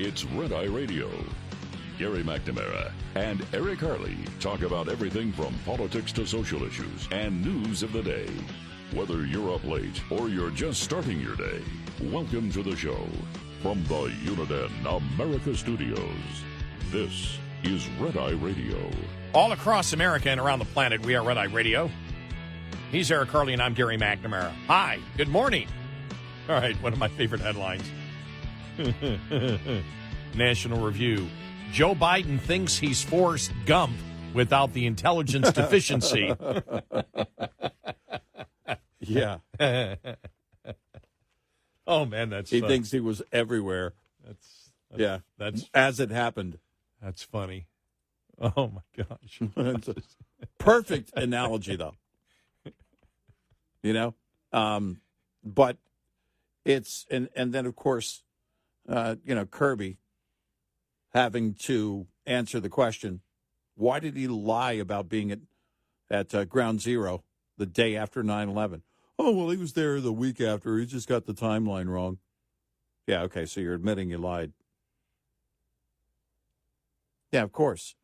It's Red Eye Radio. Gary McNamara and Eric Harley talk about everything from politics to social issues and news of the day. Whether you're up late or you're just starting your day, welcome to the show. From the Uniden America Studios, this is Red Eye Radio. All across America and around the planet, we are Red Eye Radio. He's Eric Harley and I'm Gary McNamara. Hi, good morning. All right, one of my favorite headlines. National Review. Joe Biden thinks he's Forrest Gump without the intelligence deficiency. Yeah. Oh, man, that's... He thinks he was everywhere. That's as it happened. That's funny. Oh, my gosh. It's a perfect analogy, though. You know? But it's... And then, of course, Kirby having to answer the question, why did he lie about being at Ground Zero the day after 9/11? Oh, well, he was there the week after. He just got the timeline wrong. Yeah, okay, so you're admitting you lied. Yeah, of course.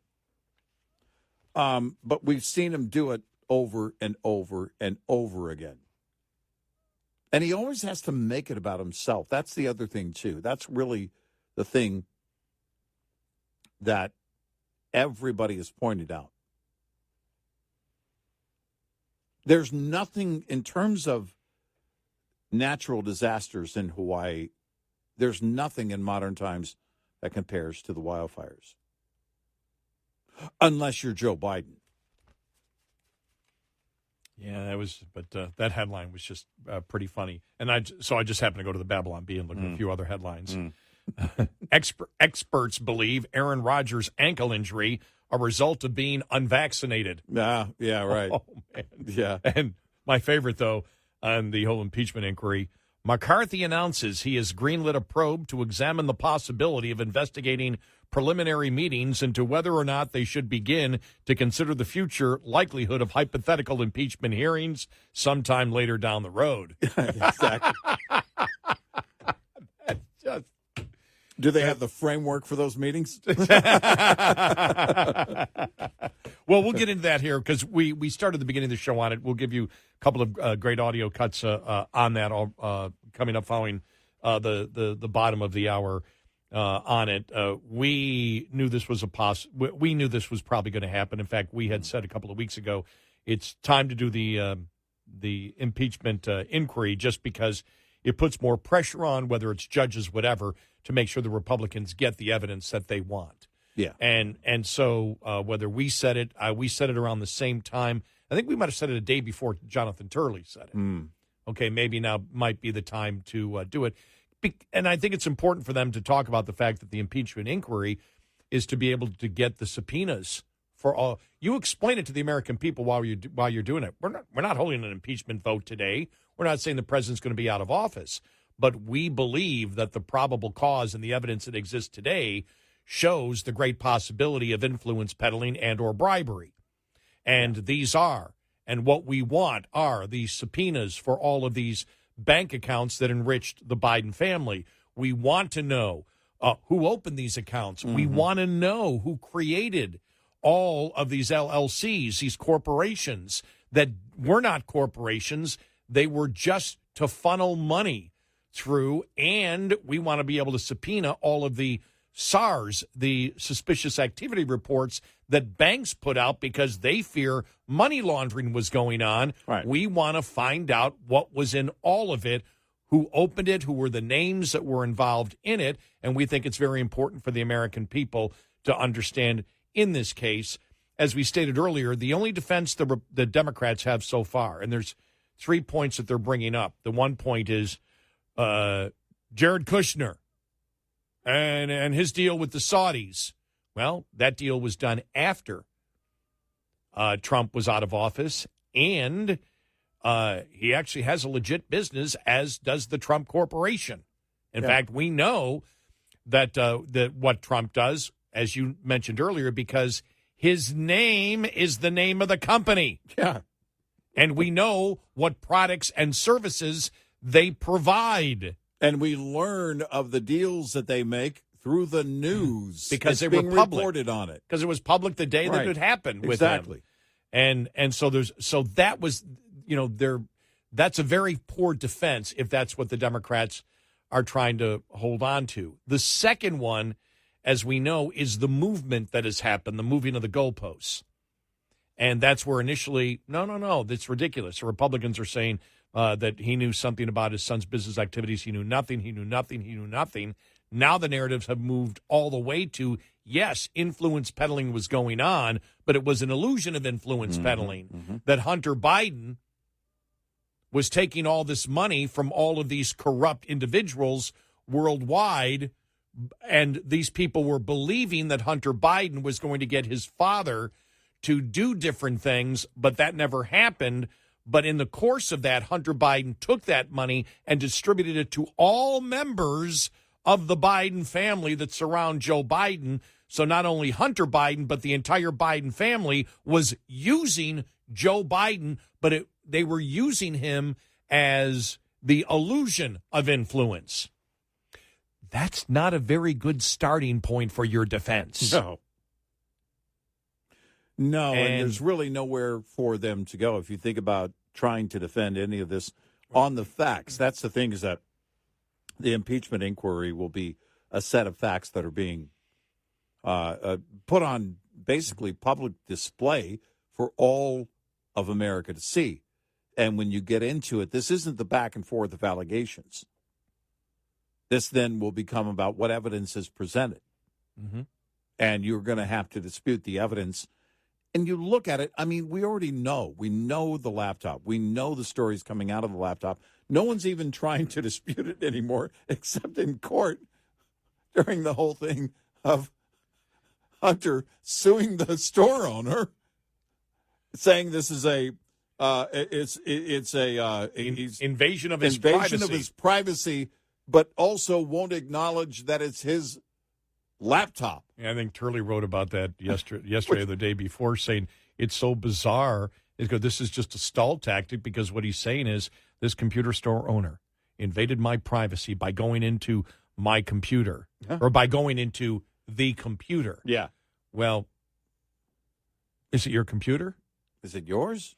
But we've seen him do it over and over and over again. And he always has to make it about himself. That's the other thing, too. That's really the thing that everybody has pointed out. There's nothing in terms of natural disasters in Hawaii. There's nothing in modern times that compares to the wildfires. Unless you're Joe Biden. Yeah, that headline was just pretty funny. And I just happened to go to the Babylon Bee and look at a few other headlines. Experts believe Aaron Rodgers' ankle injury a result of being unvaccinated. Yeah, right. Oh, man. Yeah. And my favorite, though, on the whole impeachment inquiry, McCarthy announces he has greenlit a probe to examine the possibility of investigating preliminary meetings into whether or not they should begin to consider the future likelihood of hypothetical impeachment hearings sometime later down the road. Exactly. That's just... Do they have the framework for those meetings? Well, we'll get into that here because we started the beginning of the show on it. We'll give you a couple of great audio cuts on that coming up following the bottom of the hour on it. We knew this was we knew this was probably going to happen. In fact, we had said a couple of weeks ago it's time to do the impeachment inquiry just because it puts more pressure on, whether it's judges, whatever, to make sure the Republicans get the evidence that they want. Yeah. And so whether we said it around the same time. I think we might have said it a day before Jonathan Turley said it. Okay, maybe now might be the time to do it. And I think it's important for them to talk about the fact that the impeachment inquiry is to be able to get the subpoenas for all. You explain it to the American people while you're doing it. We're not holding an impeachment vote today. We're not saying the president's going to be out of office. But we believe that the probable cause and the evidence that exists today shows the great possibility of influence peddling and or bribery. And these are. And what we want are these subpoenas for all of these bank accounts that enriched the Biden family. We want to know who opened these accounts. Mm-hmm. We want to know who created all of these LLCs, these corporations that were not corporations. They were just to funnel money through, and we want to be able to subpoena all of the SARS, the suspicious activity reports that banks put out because they fear money laundering was going on. Right. We want to find out what was in all of it, who opened it, who were the names that were involved in it, and we think it's very important for the American people to understand in this case. As we stated earlier, the only defense the Democrats have so far, and there's 3 points that they're bringing up. The one point is Jared Kushner and his deal with the Saudis. Well, that deal was done after Trump was out of office, and he actually has a legit business, as does the Trump Corporation. In fact, we know that what Trump does, as you mentioned earlier, because his name is the name of the company. Yeah. And we know what products and services they provide. And we learn of the deals that they make through the news because it's they were being public. reported on it. Because it was public the day that Right. it happened with Exactly. them. And so that was, that's a very poor defense if that's what the Democrats are trying to hold on to. The second one, as we know, is the movement that has happened, the moving of the goalposts. And that's where initially, no, that's ridiculous. The Republicans are saying that he knew something about his son's business activities. He knew nothing. Now the narratives have moved all the way to, yes, influence peddling was going on, but it was an illusion of influence peddling, that Hunter Biden was taking all this money from all of these corrupt individuals worldwide, and these people were believing that Hunter Biden was going to get his father to do different things, but that never happened. But in the course of that, Hunter Biden took that money and distributed it to all members of the Biden family that surround Joe Biden. So not only Hunter Biden, but the entire Biden family was using Joe Biden, but they were using him as the illusion of influence. That's not a very good starting point for your defense. No, and there's really nowhere for them to go if you think about trying to defend any of this on the facts. That's the thing, is that the impeachment inquiry will be a set of facts that are being put on basically public display for all of America to see. And when you get into it, this isn't the back and forth of allegations. This then will become about what evidence is presented. And you're going to have to dispute the evidence. And you look at it, I mean, we already know. We know the laptop. We know the stories coming out of the laptop. No one's even trying to dispute it anymore, except in court during the whole thing of Hunter suing the store owner, saying this is invasion of his privacy, but also won't acknowledge that it's his laptop. Yeah, I think Turley wrote about that yesterday or the day before, saying it's so bizarre. This is just a stall tactic, because what he's saying is this computer store owner invaded my privacy by going into my computer or by going into the computer. Yeah. Well, is it your computer? Is it yours?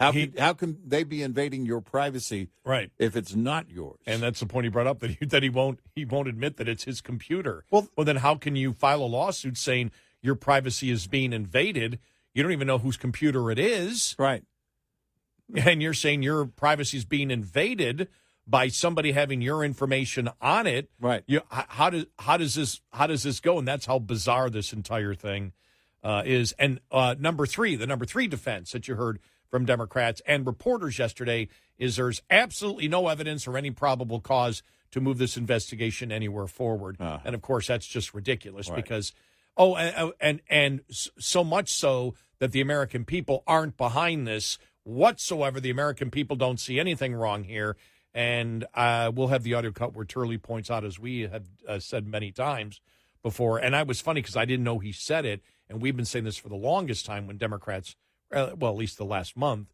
How can they be invading your privacy, right, if it's not yours? And that's the point he brought up, that he won't admit that it's his computer. Well, then how can you file a lawsuit saying your privacy is being invaded? You don't even know whose computer it is, right? And you're saying your privacy is being invaded by somebody having your information on it, right? How does this go? And that's how bizarre this entire thing is. And the number three defense that you heard from Democrats and reporters yesterday is there's absolutely no evidence or any probable cause to move this investigation anywhere forward. And of course, that's just ridiculous, right? Because, and so much so that the American people aren't behind this whatsoever. The American people don't see anything wrong here. And we'll have the audio cut where Turley points out, as we had said many times before, and I was funny because I didn't know he said it, and we've been saying this for the longest time when Democrats, at least the last month,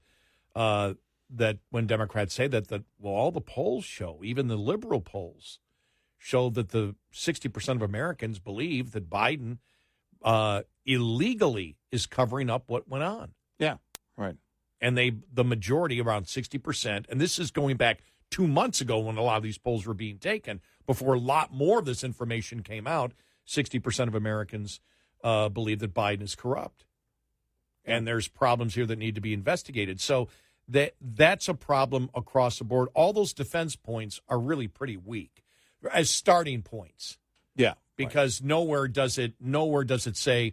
that when Democrats say that all the polls show, even the liberal polls, show that the 60% of Americans believe that Biden illegally is covering up what went on. Yeah, right. And the majority, around 60%, and this is going back 2 months ago when a lot of these polls were being taken, before a lot more of this information came out, 60% of Americans believe that Biden is corrupt. And there's problems here that need to be investigated. So that's a problem across the board. All those defense points are really pretty weak as starting points. Yeah. Because nowhere does it say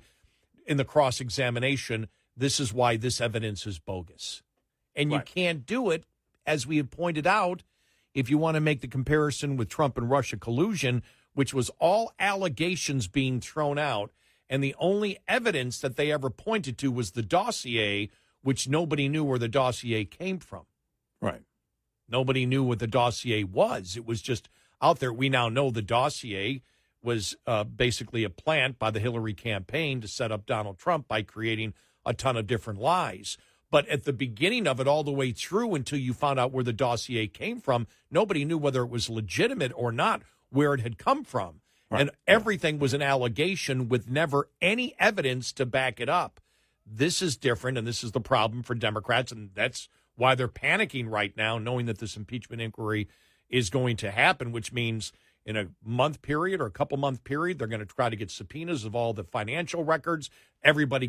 in the cross-examination, this is why this evidence is bogus. And you can't do it, as we have pointed out, if you want to make the comparison with Trump and Russia collusion, which was all allegations being thrown out. And the only evidence that they ever pointed to was the dossier, which nobody knew where the dossier came from. Right. Nobody knew what the dossier was. It was just out there. We now know the dossier was basically a plant by the Hillary campaign to set up Donald Trump by creating a ton of different lies. But at the beginning of it, all the way through until you found out where the dossier came from, nobody knew whether it was legitimate or not, where it had come from. Right. And everything was an allegation with never any evidence to back it up. This is different, and this is the problem for Democrats, and that's why they're panicking right now, knowing that this impeachment inquiry is going to happen, which means in a month period or a couple month period, they're going to try to get subpoenas of all the financial records. Everybody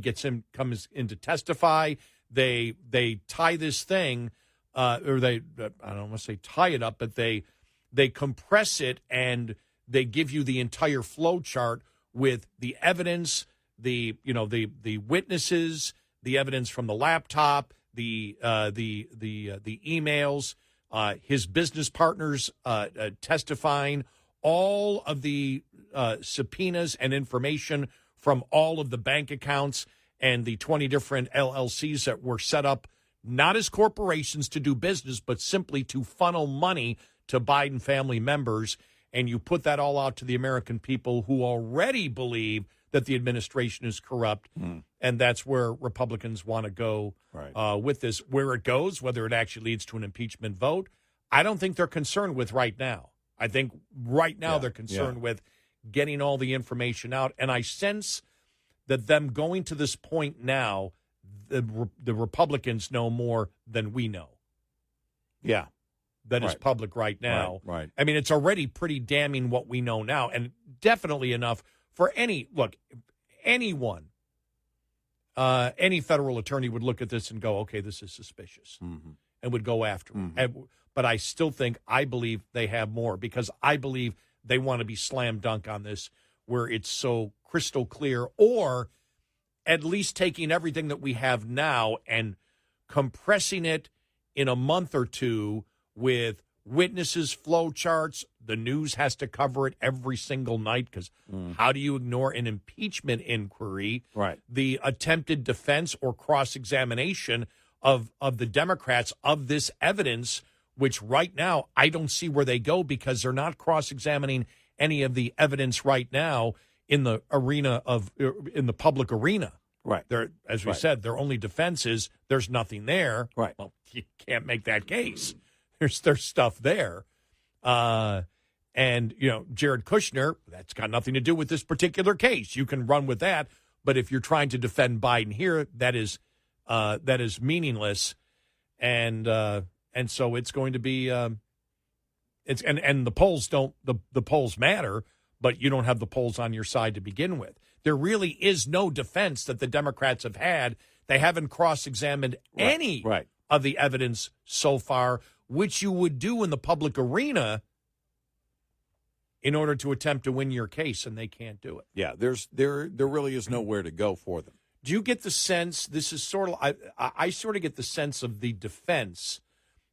comes in to testify. They tie this thing, or they, I don't want to say tie it up, but they compress it, and they give you the entire flow chart with the evidence, the witnesses, the evidence from the laptop, the emails, his business partners testifying, all of the subpoenas and information from all of the bank accounts and the 20 different LLCs that were set up not as corporations to do business, but simply to funnel money to Biden family members. And you put that all out to the American people who already believe that the administration is corrupt. And that's where Republicans want to go with this. Where it goes, whether it actually leads to an impeachment vote, I don't think they're concerned with right now. I think right now they're concerned with getting all the information out. And I sense that them going to this point now, the Republicans know more than we know. Yeah. That is public right now. Right. I mean, it's already pretty damning what we know now, and definitely enough for anyone, any federal attorney would look at this and go, okay, this is suspicious, and would go after it. But I believe they have more, because I believe they want to be slam dunk on this where it's so crystal clear, or at least taking everything that we have now and compressing it in a month or two with witnesses, flow charts. The news has to cover it every single night, because how do you ignore an impeachment inquiry? Right. The attempted defense or cross-examination of the Democrats of this evidence, which right now I don't see where they go, because they're not cross-examining any of the evidence right now in the public arena. Right. They're, as we said, their only defense is there's nothing there. Right. Well, you can't make that case. There's stuff there. And, Jared Kushner, that's got nothing to do with this particular case. You can run with that. But if you're trying to defend Biden here, that is meaningless. And so it's going to be and the polls the polls matter, but you don't have the polls on your side to begin with. There really is no defense that the Democrats have had. They haven't cross-examined any of the evidence so far, which you would do in the public arena in order to attempt to win your case, and they can't do it. Yeah, there really is nowhere to go for them. Do you get the sense, this is sort of, I sort of get the sense of the defense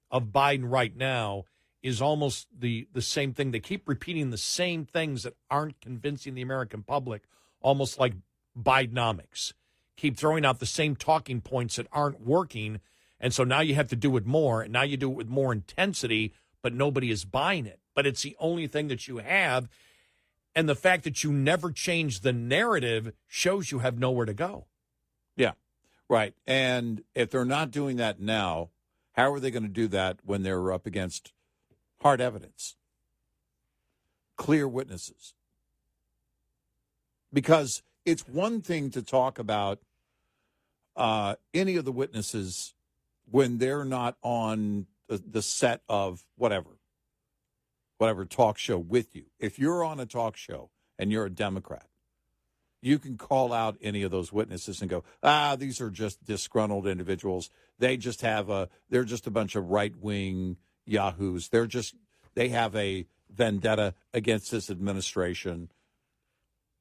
of Biden right now is almost the same thing. They keep repeating the same things that aren't convincing the American public, almost like Bidenomics. Keep throwing out the same talking points that aren't working, and so now you have to do it more, and now you do it with more intensity, but nobody is buying it. But it's the only thing that you have, and the fact that you never change the narrative shows you have nowhere to go. Yeah, right. And if they're not doing that now, how are they going to do that when they're up against hard evidence, clear witnesses? Because it's one thing to talk about any of the witnesses when they're not on the set of whatever talk show with you. If you're on a talk show and you're a Democrat, you can call out any of those witnesses and go, these are just disgruntled individuals. They're just a bunch of right-wing yahoos. They have a vendetta against this administration.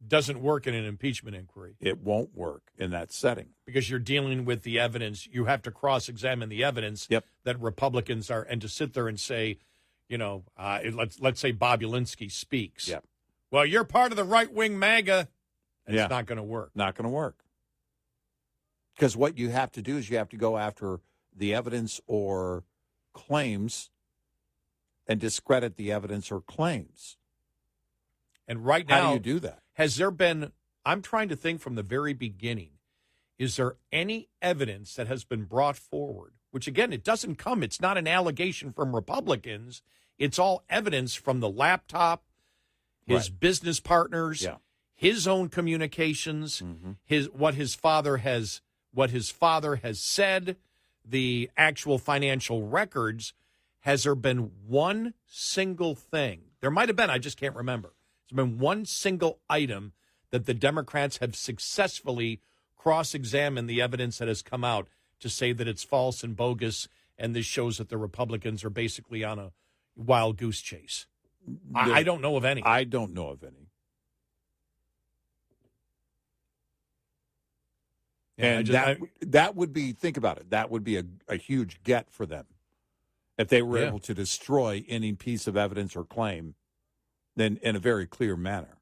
Doesn't work in an impeachment inquiry. It won't work in that setting. Because you're dealing with the evidence. You have to cross-examine the evidence that Republicans are, and to sit there and say, let's say Bob Ulinsky speaks. Yep. Well, you're part of the right-wing MAGA. It's not going to work. Not going to work. Because what you have to do is you have to go after the evidence or claims and discredit the evidence or claims. And right now, how do you do that? Has there been, I'm trying to think from the very beginning, is there any evidence that has been brought forward, which again, it's not an allegation from Republicans. It's all evidence from the laptop his Right. business partners, Yeah. his own communications, what his father has said, the actual financial records. Has there been one single thing? There might have been, I just can't remember. There's been one single item that the Democrats have successfully cross-examined the evidence that has come out to say that it's false and bogus, and this shows that the Republicans are basically on a wild goose chase. I don't know of any. I don't know of any. Yeah, And that would be, think about it, that would be a huge get for them. If they were able to destroy any piece of evidence or claim, then in a very clear manner.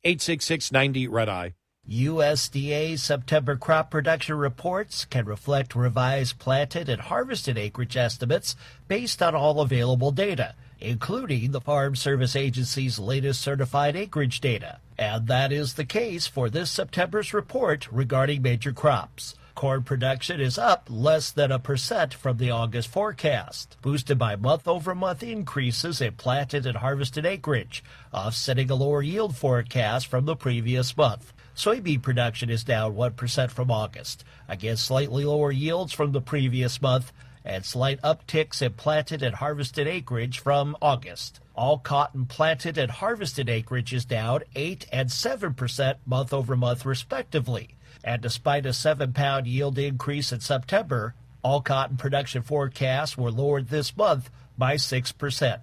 866-90-RED-EYE. USDA September crop production reports can reflect revised planted and harvested acreage estimates based on all available data, including the Farm Service Agency's latest certified acreage data. And that is the case for this September's report regarding major crops. Corn production is up less than 1% from the August forecast, boosted by month-over-month increases in planted and harvested acreage, offsetting a lower yield forecast from the previous month. Soybean production is down 1% from August, against slightly lower yields from the previous month and slight upticks in planted and harvested acreage from August. All cotton planted and harvested acreage is down 8 and 7% month-over-month respectively. And despite a 7-pound yield increase in September, all cotton production forecasts were lowered this month by 6%.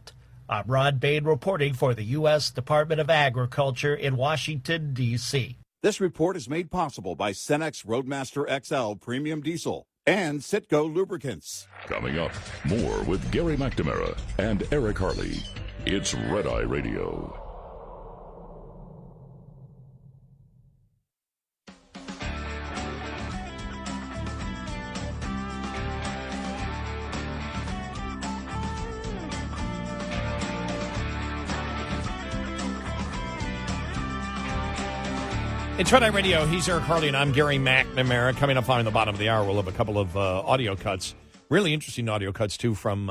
I'm Ron Bain reporting for the U.S. Department of Agriculture in Washington, D.C. This report is made possible by Cenex Roadmaster XL Premium Diesel and Citgo Lubricants. Coming up, more with Gary McNamara and Eric Harley. It's Red Eye Radio. It's Red Eye Radio. He's Eric Harley, and I'm Gary McNamara. Coming up on the bottom of the hour, we'll have a couple of audio cuts. Really interesting audio cuts, too, from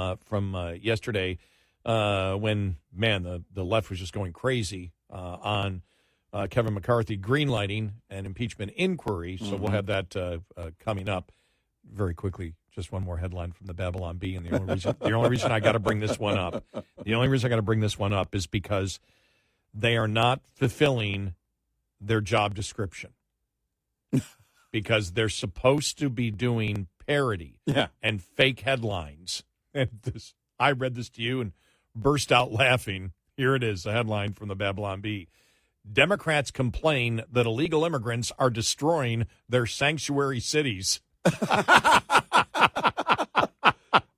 yesterday when, man, the left was just going crazy on Kevin McCarthy greenlighting an impeachment inquiry. So we'll have that coming up very quickly. Just one more headline from the Babylon Bee. And the only reason I got to bring this one up, is because they are not fulfilling their job description because they're supposed to be doing parody and fake headlines. And I read this to you and burst out laughing. Here it is, a headline from the Babylon Bee. Democrats complain that illegal immigrants are destroying their sanctuary cities.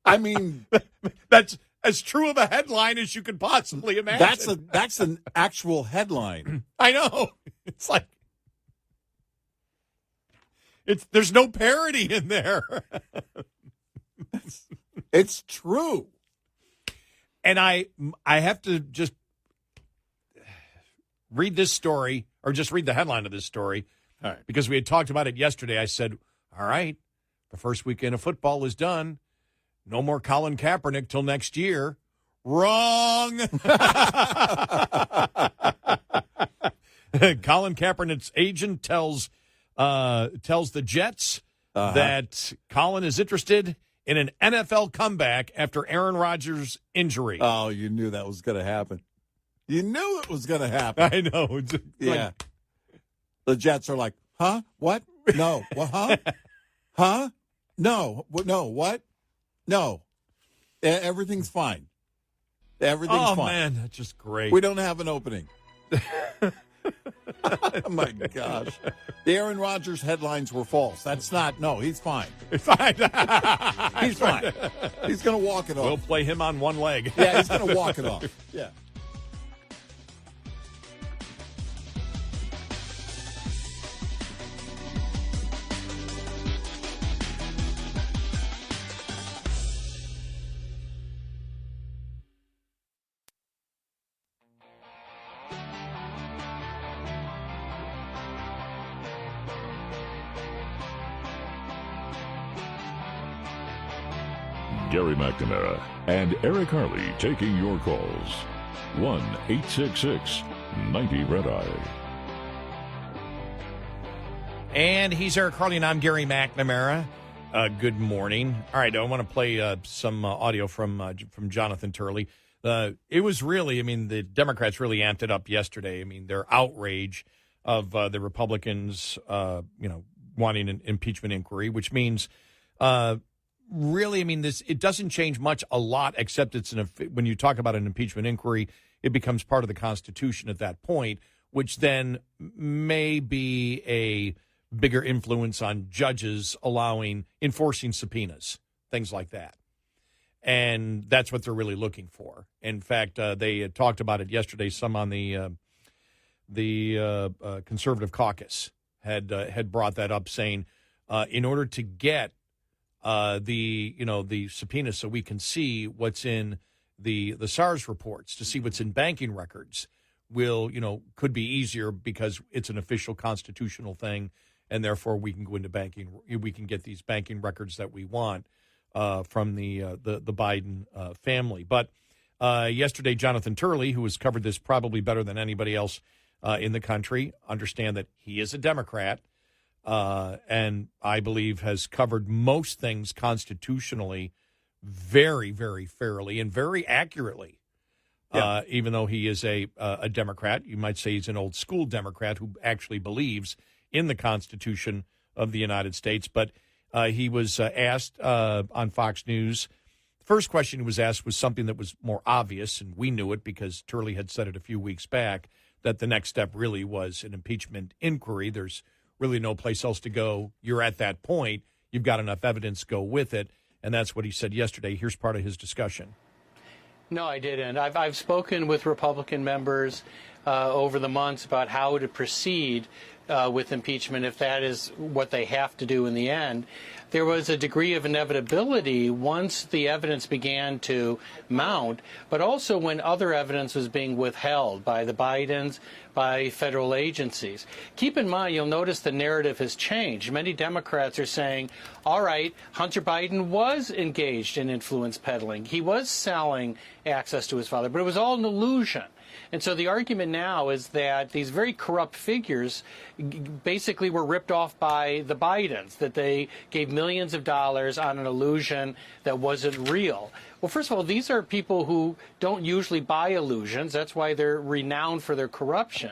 I mean, that's as true of a headline as you could possibly imagine. that's an actual headline. I know. It's like there's no parody in there. It's true. And I have to just read this story, or just read the headline of this story, All right. because we had talked about it yesterday. I said, all right, the first weekend of football is done. No more Colin Kaepernick till next year. Wrong. Colin Kaepernick's agent tells the Jets that Colin is interested in an NFL comeback after Aaron Rodgers' injury. Oh, you knew that was going to happen. You knew it was going to happen. I know. It's Yeah. The Jets are like, huh? What? No. What? Huh? Huh? No. What? No. What? No. Everything's fine. Everything's fine. Oh, man, that's just great. We don't have an opening. Oh, my gosh. The Aaron Rodgers headlines were false. That's not, no, he's fine. It's fine. He's fine. He's going to walk it off. We'll play him on one leg. Yeah, he's going to walk it off. Yeah. Gary McNamara and Eric Harley taking your calls. 1-866-90-RED-EYE. And he's Eric Harley, and I'm Gary McNamara. Good morning. All right, I want to play some audio from Jonathan Turley. It was really, the Democrats really amped it up yesterday. Their outrage of the Republicans, wanting an impeachment inquiry, which means, really, it doesn't change a lot, except when you talk about an impeachment inquiry, it becomes part of the Constitution at that point, which then may be a bigger influence on judges enforcing subpoenas, things like that. And that's what they're really looking for. In fact, they had talked about it yesterday. Some on the conservative caucus had brought that up, saying in order to get the subpoena, so we can see what's in the SARS reports, to see what's in banking records, could be easier because it's an official constitutional thing, and therefore we can go into banking. We can get these banking records that we want from the Biden family. But yesterday, Jonathan Turley, who has covered this probably better than anybody else in the country, understand that he is a Democrat, and I believe has covered most things constitutionally very, very fairly and very accurately. Yeah. Even though he is a Democrat, you might say he's an old school Democrat who actually believes in the Constitution of the United States. But he was asked on Fox News. The first question he was asked was something that was more obvious, and we knew it because Turley had said it a few weeks back, that the next step really was an impeachment inquiry. There's really no place else to go. You're at that point. You've got enough evidence, go with it. And that's what he said yesterday. Here's part of his discussion. No, I didn't. I've spoken with Republican members over the months about how to proceed with impeachment, if that is what they have to do in the end. There was a degree of inevitability once the evidence began to mount, but also when other evidence was being withheld by the Bidens, by federal agencies. Keep in mind, you'll notice the narrative has changed. Many Democrats are saying, all right, Hunter Biden was engaged in influence peddling. He was selling access to his father, but it was all an illusion. And so the argument now is that these very corrupt figures basically were ripped off by the Bidens, that they gave millions of dollars on an illusion that wasn't real. Well, first of all, these are people who don't usually buy illusions. That's why they're renowned for their corruption.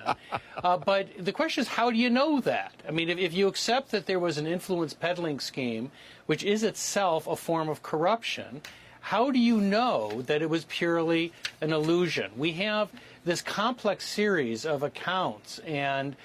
But the question is, how do you know that? If you accept that there was an influence peddling scheme, which is itself a form of corruption, how do you know that it was purely an illusion? We have this complex series of accounts and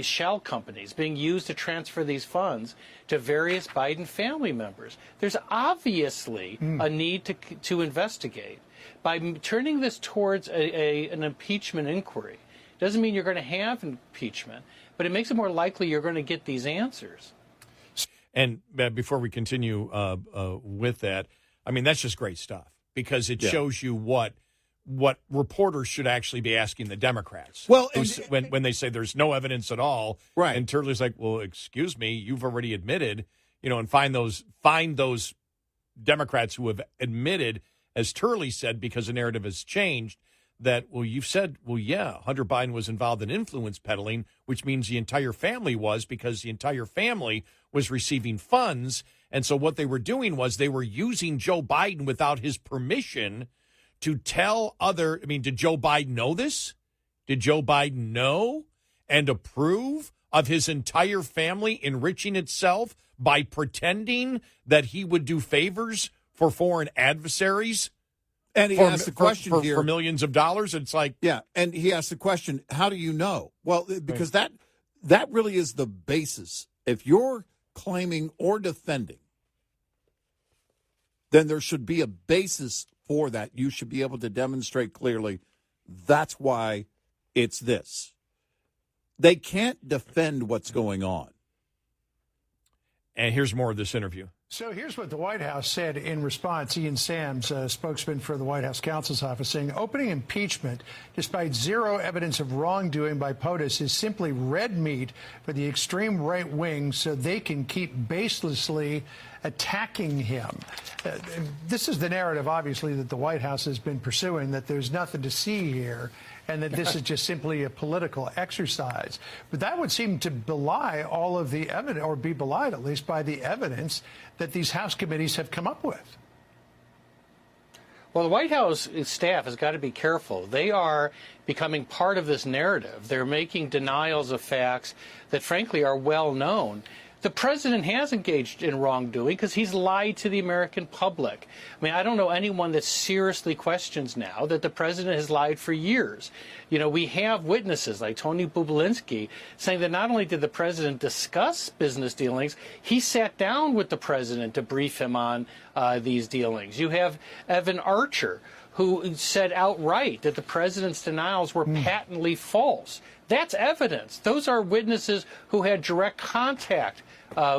shell companies being used to transfer these funds to various Biden family members. There's obviously a need to investigate. By turning this towards an impeachment inquiry, doesn't mean you're going to have impeachment, but it makes it more likely you're going to get these answers. And before we continue with that, that's just great stuff, because it shows you what reporters should actually be asking the Democrats. Well, when they say there's no evidence at all, right? And Turley's like, well, excuse me, you've already admitted, and find those Democrats who have admitted, as Turley said, because the narrative has changed, that, well, you've said, well, yeah, Hunter Biden was involved in influence peddling, which means the entire family was, because the entire family was receiving funds. And so what they were doing was they were using Joe Biden without his permission to tell did Joe Biden know this? Did Joe Biden know and approve of his entire family enriching itself by pretending that he would do favors for foreign adversaries? And he asked the question for millions of dollars. It's like, yeah. And he asked the question, how do you know? Well, because that really is the basis. If you're claiming or defending, then there should be a basis for that. You should be able to demonstrate clearly that's why it's this. They can't defend what's going on. And here's more of this interview. So here's what the White House said in response. Ian Sams, spokesman for the White House counsel's office, saying opening impeachment, despite zero evidence of wrongdoing by POTUS, is simply red meat for the extreme right wing so they can keep baselessly attacking him. This is the narrative, obviously, that the White House has been pursuing, that there's nothing to see here and that this is just simply a political exercise. But that would seem to belie all of the evidence, or be belied at least by the evidence that these House committees have come up with. Well, the White House staff has got to be careful. They are becoming part of this narrative. They're making denials of facts that, frankly, are well known. The president has engaged in wrongdoing because he's lied to the American public. I mean, I don't know anyone that seriously questions now that the president has lied for years. You know, we have witnesses like Tony Bobulinski saying that not only did the president discuss business dealings, he sat down with the president to brief him on these dealings. You have Evan Archer, who said outright that the president's denials were patently false. That's evidence. Those are witnesses who had direct contact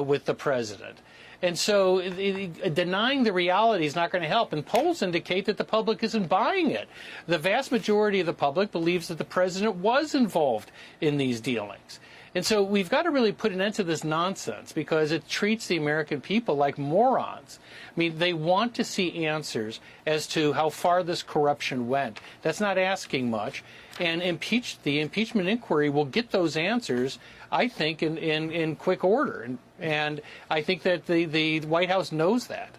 with the president. And so denying the reality is not going to help. And polls indicate that the public isn't buying it. The vast majority of the public believes that the president was involved in these dealings. And so we've got to really put an end to this nonsense because it treats the American people like morons. I mean, they want to see answers as to how far this corruption went. That's not asking much. And the impeachment inquiry will get those answers, I think, in quick order. And I think that the White House knows that.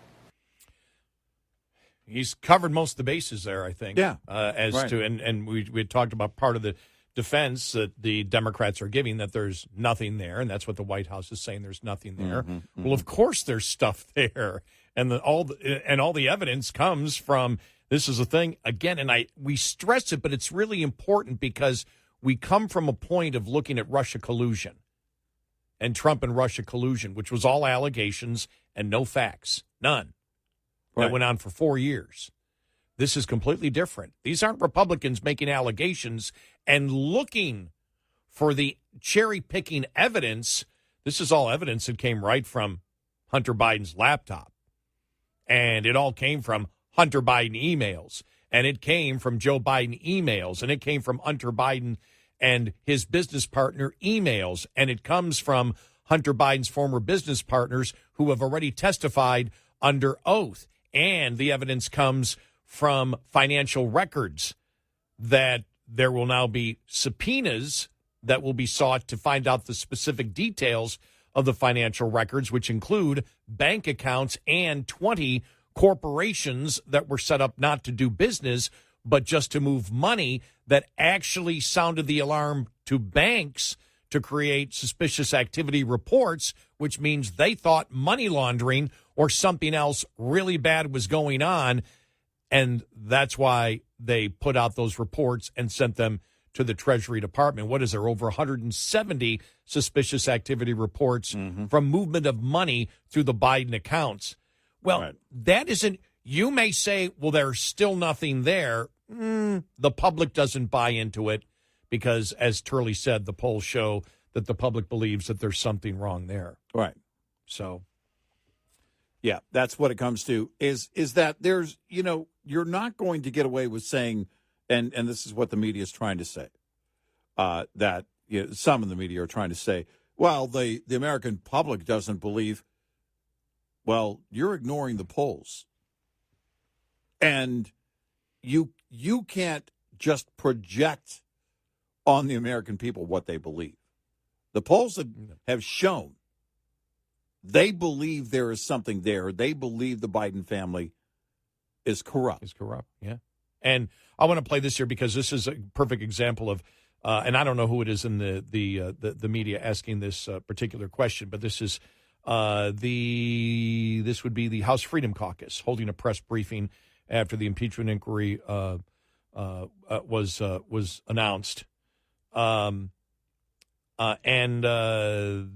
He's covered most of the bases there, I think. Yeah. And we had talked about part of the defense that the Democrats are giving, that there's nothing there, and that's what the White House is saying, there's nothing there. Well, of course there's stuff there, and all the evidence comes from, this is a thing, again, and we stress it, but it's really important because we come from a point of looking at Russia collusion and Trump and Russia collusion, which was all allegations and no facts, none. Right. That went on for 4 years. This is completely different. These aren't Republicans making allegations and looking for the cherry-picking evidence. This is all evidence that came right from Hunter Biden's laptop. And it all came from Hunter Biden emails. And it came from Joe Biden emails. And it came from Hunter Biden and his business partner emails. And it comes from Hunter Biden's former business partners who have already testified under oath. And the evidence comes from financial records that there will now be subpoenas that will be sought to find out the specific details of the financial records, which include bank accounts and 20 corporations that were set up not to do business, but just to move money, that actually sounded the alarm to banks to create suspicious activity reports, which means they thought money laundering or something else really bad was going on. And that's why they put out those reports and sent them to the Treasury Department. What is there? Over 170 suspicious activity reports from movement of money through the Biden accounts. Well, that isn't, you may say, well, there's still nothing there. The public doesn't buy into it because, as Turley said, the polls show that the public believes that there's something wrong there. Right. So, yeah, that's what it comes to, is that there's, you're not going to get away with saying, and this is what the media is trying to say, that some of the media are trying to say, well, the American public doesn't believe. Well, you're ignoring the polls. And you can't just project on the American people what they believe. The polls have shown they believe there is something there. They believe the Biden family is corrupt. Yeah. And I want to play this here because this is a perfect example of, and I don't know who it is in the media asking this particular question, but this is this would be the House Freedom Caucus holding a press briefing after the impeachment inquiry was announced. And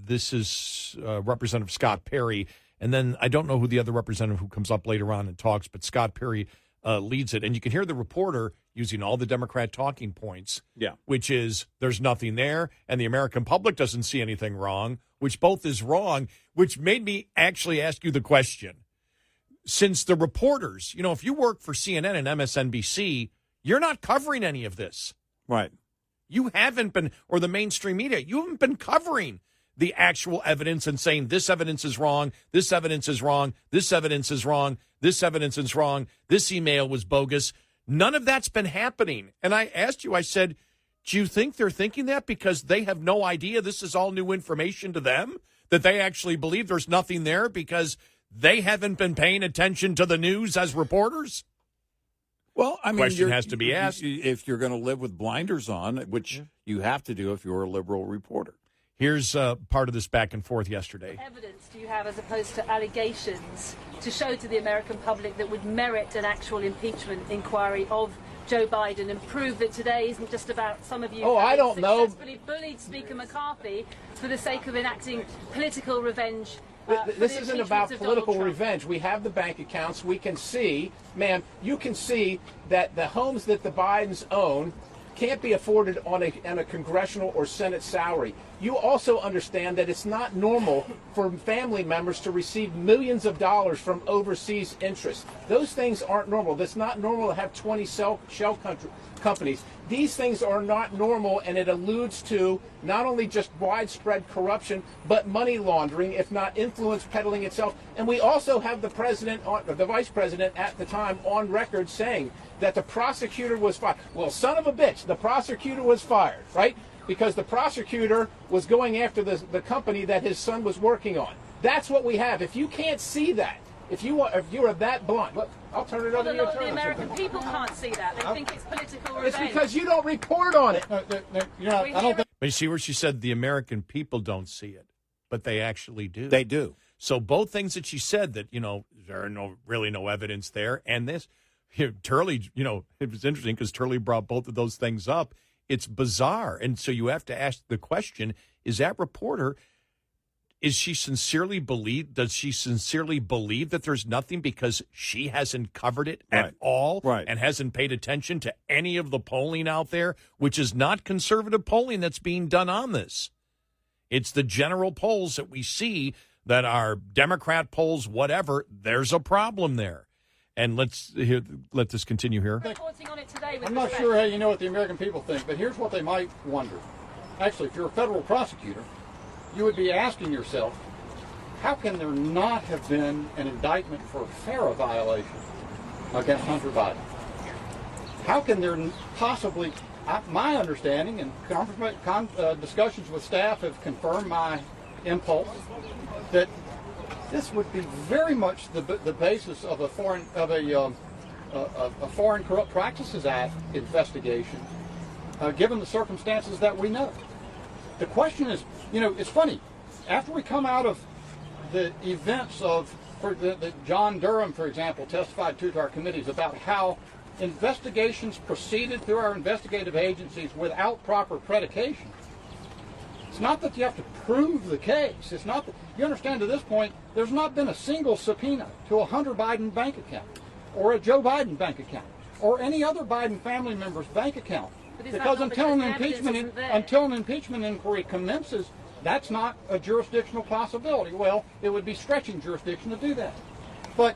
this is Representative Scott Perry. And then I don't know who the other representative who comes up later on and talks, but Scott Perry leads it. And you can hear the reporter using all the Democrat talking points, which is there's nothing there, and the American public doesn't see anything wrong, which both is wrong, which made me actually ask you the question. Since the reporters, if you work for CNN and MSNBC, you're not covering any of this. Right. You haven't been, or the mainstream media, you haven't been covering the actual evidence and saying this evidence is wrong, this evidence is wrong, this evidence is wrong, this evidence is wrong, this email was bogus. None of that's been happening. And I asked you, I said, do you think they're thinking that because they have no idea this is all new information to them? That they actually believe there's nothing there because they haven't been paying attention to the news as reporters? Well, I mean, question has to be asked. If you're going to live with blinders on, which you have to do if you're a liberal reporter. Here's part of this back and forth yesterday. Evidence do you have as opposed to allegations to show to the American public that would merit an actual impeachment inquiry of Joe Biden and prove that today isn't just about some of you I don't know. successfully bullied Speaker McCarthy for the sake of enacting political revenge? This isn't about political revenge. We have the bank accounts. We can see, ma'am, you can see that the homes that the Bidens own can't be afforded on a congressional or Senate salary. You also understand that it's not normal for family members to receive millions of dollars from overseas interests. Those things aren't normal. It's not normal to have 20 shell companies. These things are not normal, and it alludes to not only just widespread corruption, but money laundering, if not influence peddling itself. And we also have the vice president at the time on record saying that the prosecutor was fired. Well, son of a bitch, the prosecutor was fired, right? Because the prosecutor was going after the company that his son was working on. That's what we have. If you can't see that, if you are that blunt, I'll turn it over to the attorney. The American people can't see that. They think it's political revenge. It's because you don't report on it. I don't think. But you see where she said the American people don't see it, but they actually do. They do. So both things that she said that, there are really no evidence there. And this, Turley, it was interesting because Turley brought both of those things up. It's bizarre. And so you have to ask the question, is that reporter, does she sincerely believe that there's nothing because she hasn't covered it at all and hasn't paid attention to any of the polling out there, which is not conservative polling that's being done on this. It's the general polls that we see that are Democrat polls, whatever. There's a problem there. And let this continue here. I'm not sure how you know what the American people think, but here's what they might wonder. Actually, if you're a federal prosecutor, you would be asking yourself, how can there not have been an indictment for a FARA violation against Hunter Biden? How can there possibly, my understanding and discussions with staff have confirmed my impulse that this would be very much the basis of a Foreign Corrupt Practices Act investigation, given the circumstances that we know. The question is, it's funny. After we come out of the events that John Durham, for example, testified to our committees about how investigations proceeded through our investigative agencies without proper predication. It's not that you have to prove the case. It's not that, you understand, to this point, there's not been a single subpoena to a Hunter Biden bank account or a Joe Biden bank account or any other Biden family member's bank account. Because until an impeachment inquiry commences, that's not a jurisdictional possibility. Well, it would be stretching jurisdiction to do that. But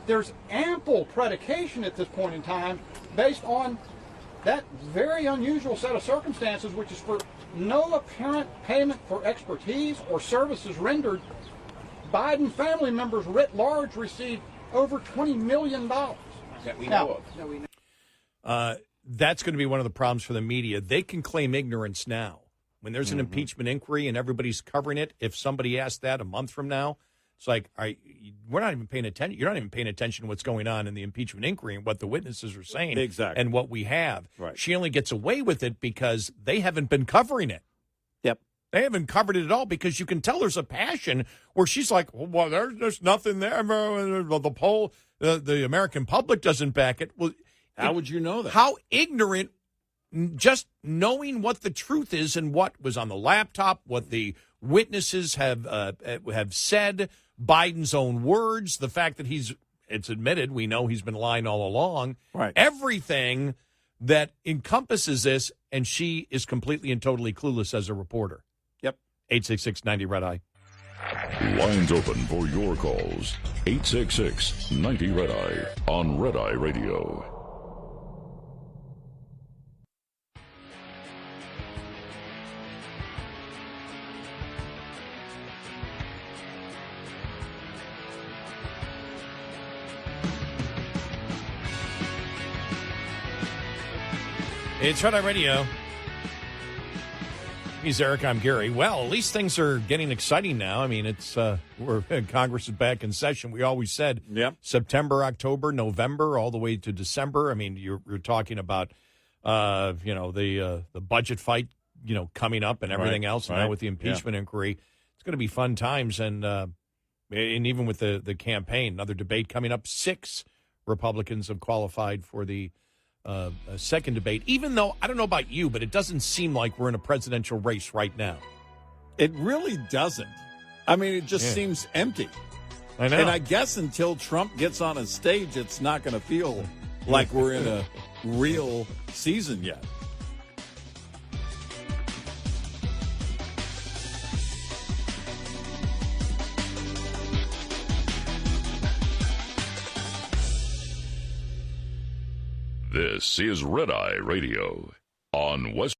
there's ample predication at this point in time based on that very unusual set of circumstances, which is for no apparent payment for expertise or services rendered. Biden family members writ large received over $20 million. That we know of. That's going to be one of the problems for the media. They can claim ignorance now. When there's an impeachment inquiry and everybody's covering it, if somebody asks that a month from now, it's like, we're not even paying attention. You're not even paying attention to what's going on in the impeachment inquiry and what the witnesses are saying and what we have. Right. She only gets away with it because they haven't been covering it. Yep. They haven't covered it at all because you can tell there's a passion where she's like, well, there's nothing there. The poll, the American public doesn't back it. Well, how would you know that? How ignorant, just knowing what the truth is and what was on the laptop, what the witnesses have said, Biden's own words, the fact that it's admitted, we know he's been lying all along. Right. Everything that encompasses this, and she is completely and totally clueless as a reporter. Yep. 866-90-RED-I. Lines open for your calls. 866-90-RED-I on Red Eye Radio. It's Red Eye Radio. He's Eric. I'm Gary. Well, at least things are getting exciting now. I mean, it's Congress is back in session. We always said September, October, November, all the way to December. I mean, you're talking about the budget fight, coming up and everything else. And now with the impeachment inquiry, it's going to be fun times. And even with the campaign, another debate coming up. 6 Republicans have qualified for the second debate, even though, I don't know about you, but it doesn't seem like we're in a presidential race right now. It really doesn't. I mean, it just seems empty. I know. And I guess until Trump gets on a stage, it's not going to feel like we're in a real season yet. This is Red Eye Radio on West.